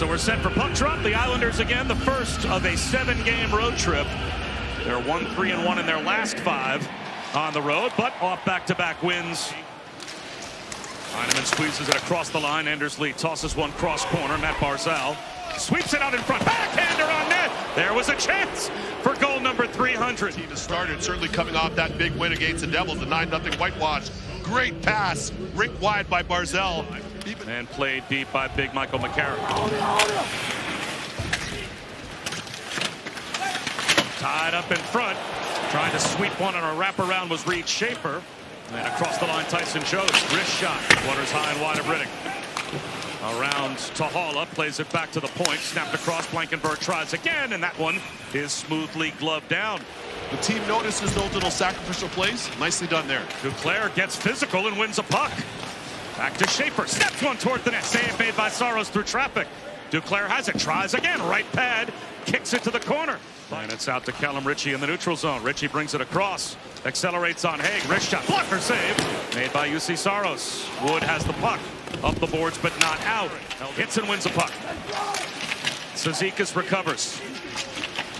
So we're set for puck drop. The Islanders again, the first of a 7-game road trip. They're 1-3-1 in their last 5 on the road, but off back-to-back wins. Heineman squeezes it across the line. Anders Lee tosses one cross corner. Matt Barzal sweeps it out in front. Backhander on net. There was a chance for goal number 300. Team has started, certainly coming off that big win against the Devils, the 9-0 whitewash. Great pass, rink wide by Barzal. And played deep by big Michael McCarron. Tied up in front. Trying to sweep one on a wraparound was Reed Schaefer. And across the line, Tyson Jost. Wrist shot. Waters high and wide of Riddick. Around to Haula. Plays it back to the point. Snapped across. Blankenburg tries again. And that one is smoothly gloved down. The team notices those little sacrificial plays. Nicely done there. Duclair gets physical and wins a puck. Back to Schaefer. Steps one toward the net. Save made by Saros through traffic. Duclair has it. Tries again. Right pad. Kicks it to the corner. And it's out to Callum Ritchie in the neutral zone. Ritchie brings it across. Accelerates on Haig. Wrist shot. Blocker save. Made by Juuse Saros. Wood has the puck. Up the boards but not out. Hits and wins a puck. Cizikas recovers.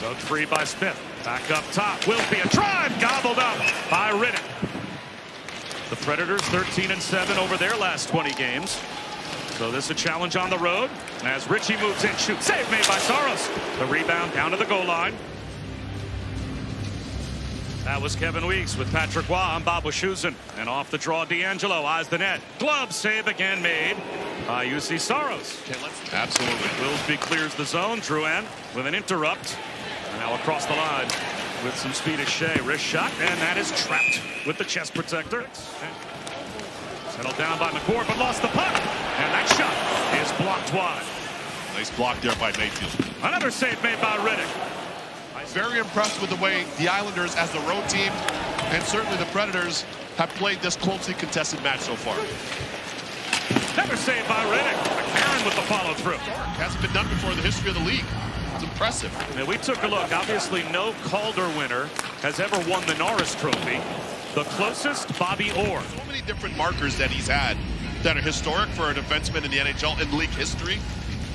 Dug free by Smith. Back up top. Will be a drive. Gobbled up by Riddick. The Predators 13-7 over their last 20 games. So this is a challenge on the road. As Ritchie moves in, shoots. Save made by Saros. The rebound down to the goal line. That was Kevin Weeks with Patrick Waugh on Bob Wischusen. And off the draw, D'Angelo eyes the net. Glove save again made by Juuse Saros. Absolutely. Willsby clears the zone. Drouin with an interrupt. And now across the line with some speed as Shea. Wrist shot, and that is trapped with the chest protector. Settled down by McCord, but lost the puck. And that shot is blocked wide. Nice block there by Mayfield. Another save made by Riddick. Very impressed with the way the Islanders as the road team and certainly the Predators have played this closely contested match so far. Another save by Riddick. McCarron with the follow through. Hasn't been done before in the history of the league. It's impressive. Now we took a look. Obviously no Calder winner has ever won the Norris Trophy. The closest, Bobby Orr. So many different markers that he's had that are historic for a defenseman in the NHL in league history.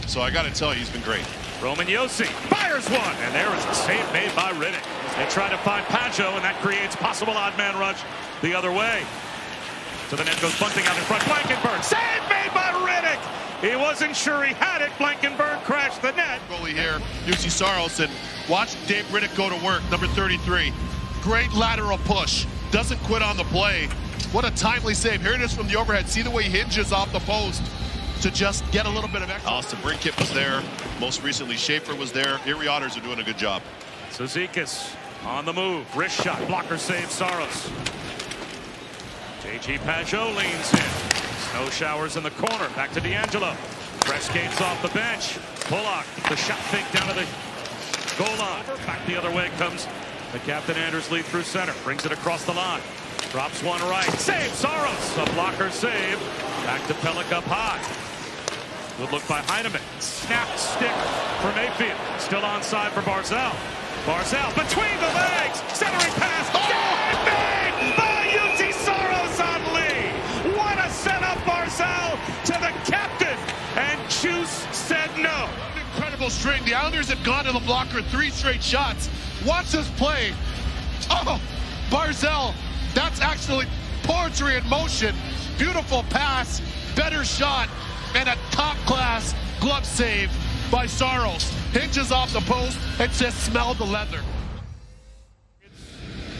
So I got to tell you, he's been great. Roman Josi fires one, and there is a save made by Riddick. They try to find Pageau, and that creates possible odd man rush the other way. To the net goes Bunting out in front. Blankenburg, save made by Riddick. He wasn't sure he had it. Blankenburg crashed the net. Goalie here, Juuse Saros, and watch Dave Riddick go to work, number 33. Great lateral push. Doesn't quit on the play. What a timely save. Here it is from the overhead. See the way he hinges off the post to just get a little bit of extra. Austin Brinkett was there. Most recently, Schaefer was there. Erie Otters are doing a good job. Cizikas on the move. Wrist shot. Blocker save Saros. J.G. Pageau leans in. Snow showers in the corner. Back to D'Angelo. Press skates off the bench. Bullock. The shot fake down to the goal line. Back the other way comes the captain Anders Lee through center. Brings it across the line. Drops one right. Save Saros. A blocker save. Back to Pellick up high. Good look by Heineman. Snapped stick for Mayfield. Still onside for Barzal. Barzal between the legs. Centering pass. Save made by Juuse Saros on Lee. What a setup, Barzal to the captain. And Juuse said no. Incredible string. The Islanders have gone to the blocker 3 straight shots. Watch this play. Oh, Barzal. That's actually poetry in motion. Beautiful pass. Better shot. And a top-class glove save by Saros. Hinges off the post and just smelled the leather.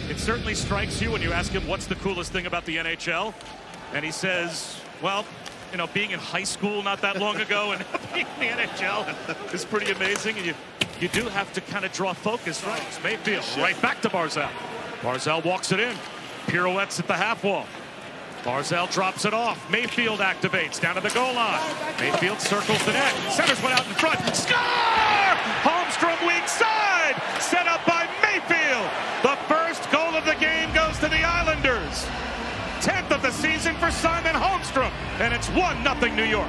It certainly strikes you when you ask him what's the coolest thing about the NHL. And he says, well, you know, being in high school not that long ago and being in the NHL is pretty amazing. And you do have to kind of draw focus, right? Mayfield right back to Barzal. Barzal walks it in. Pirouettes at the half wall. Barzal drops it off. Mayfield activates down to the goal line. Mayfield circles the net. Centers one out in front. Score! Holmstrom weak side. Set up by Mayfield. The first goal of the game goes to the Islanders. 10th of the season for Simon Holmstrom. And it's 1-0 New York.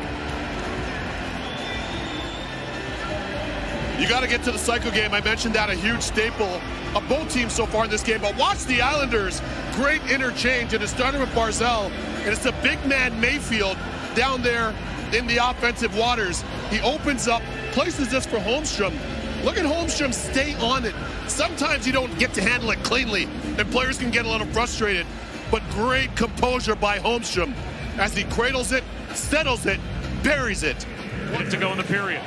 You got to get to the cycle game. I mentioned that, a huge staple of both teams so far in this game. But watch the Islanders. Great interchange. And it started with Barzal. And it's the big man Mayfield down there in the offensive waters. He opens up, places this for Holmstrom. Look at Holmstrom stay on it. Sometimes you don't get to handle it cleanly, and players can get a little frustrated. But great composure by Holmstrom as he cradles it, settles it, buries it. 1 to go in the period.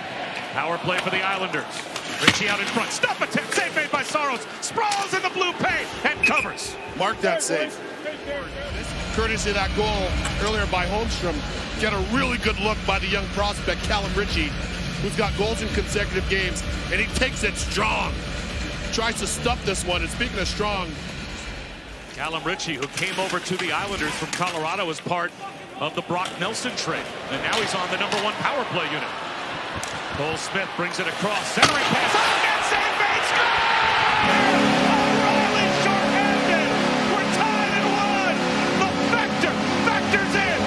Power play for the Islanders. Ritchie out in front. Stop attempt. Save made by Saros. Sprawls in the blue paint and covers. Mark that save. Courtesy of that goal earlier by Holmstrom. Get a really good look by the young prospect, Callum Ritchie, who's got goals in consecutive games, and he takes it strong. Tries to stuff this one, and speaking of strong, Callum Ritchie, who came over to the Islanders from Colorado as part of the Brock Nelson trade. And now he's on the #1 power play unit. Cole Smith brings it across. Centering pass. Oh, net save made. Score! O'Reilly short-handed. We're tied at 1. The factors in.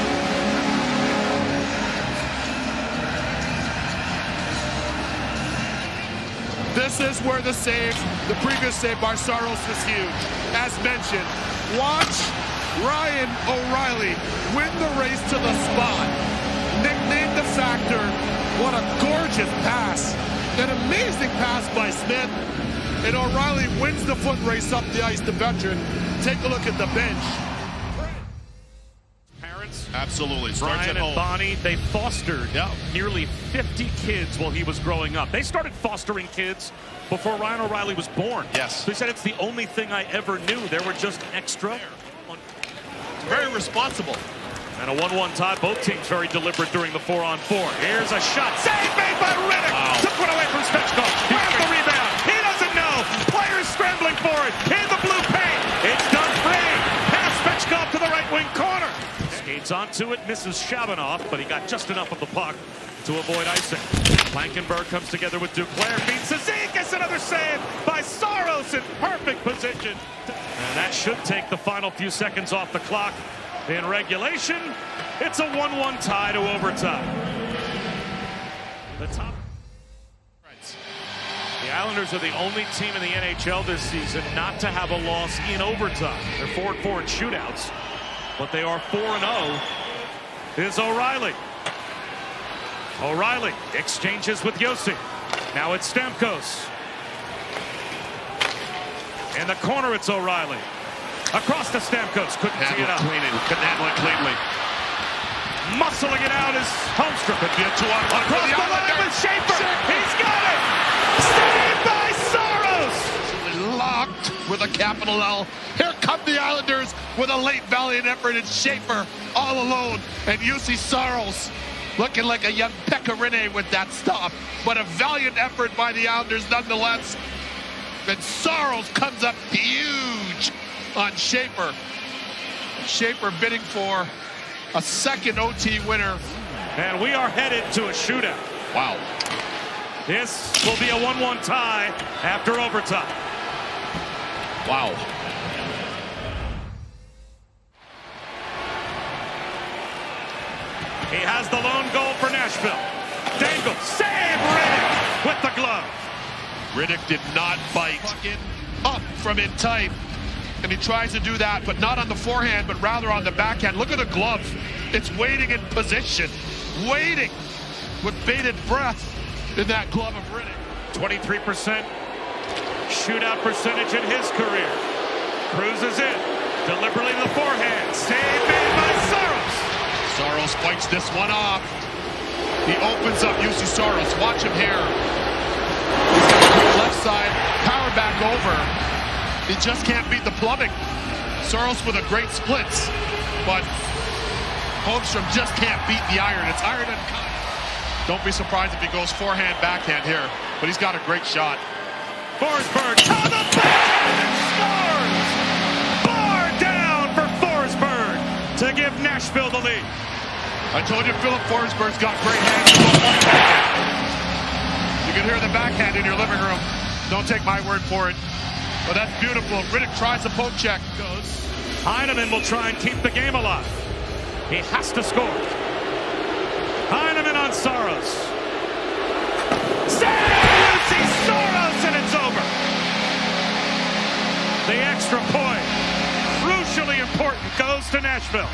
This is where the save, the previous save by Saros is huge. As mentioned, watch Ryan O'Reilly win the race to the spot. Nicknamed the Factor. What a gorgeous pass. An amazing pass by Smith. And O'Reilly wins the foot race up the ice, the veteran. Take a look at the bench. Parents, absolutely. Brian and Bonnie, they fostered nearly 50 kids while he was growing up. They started fostering kids before Ryan O'Reilly was born. Yes. They said it's the only thing I ever knew. There were just extra. Very responsible. And a 1-1 tie. Both teams very deliberate during the 4-on-4. Here's a shot. Save made by Riddick. Wow. Took one away from Svechkov. Grabs the rebound. He doesn't know. Players scrambling for it. In the blue paint. It's done free. Pass Svechkov to the right wing corner. Skates onto it. Misses Shabanoff, but he got just enough of the puck to avoid icing. Blankenberg comes together with Duclair. Beats Zizekas. Another save by Saros in perfect position. And that should take the final few seconds off the clock. In regulation, it's a 1-1 tie to overtime. The Islanders are the only team in the NHL this season not to have a loss in overtime. They're 4-4 in shootouts, but they are 4-0. Is O'Reilly. O'Reilly exchanges with Juuse. Now it's Stamkos. In the corner, it's O'Reilly. Across to Stamkos. Couldn't tee it up. Couldn't handle it cleanly. Muscling it out is Holmstrom. Could be a 2-on-1 across the line with Schaefer. He's got it. Saved by Saros. Locked with a capital L. Here come the Islanders with a late valiant effort. It's Schaefer all alone. And Juuse Saros looking like a young Pecorine with that stop. But a valiant effort by the Islanders nonetheless. And Saros comes up huge on Schaefer. Schaefer bidding for a second OT winner. And we are headed to a shootout. Wow. This will be a 1-1 tie after overtime. Wow. He has the lone goal for Nashville. Dangle, save Riddick with the glove. Riddick did not bite. Up from in tight. And he tries to do that, but not on the forehand, but rather on the backhand. Look at the glove. It's waiting in position. Waiting with bated breath in that glove of Riddick. 23% shootout percentage in his career. Cruises in. Deliberately to the forehand. Save made by Saros. Saros fights this one off. He opens up Juuse Saros. Watch him here. Left side, power back over. He just can't beat the plumbing. Saros with a great splits, but Holmstrom just can't beat the iron. It's iron and cut. Don't be surprised if he goes forehand, backhand here, but he's got a great shot. Forsberg to the backhand and scores! Bar down for Forsberg to give Nashville the lead. I told you Filip Forsberg's got great hands. You can hear the backhand in your living room. Don't take my word for it. But that's beautiful. Riddick tries a poke check. Heineman will try and keep the game alive. He has to score. Heineman on Saros. Juuse Saros, and it's over. The extra point, crucially important, goes to Nashville.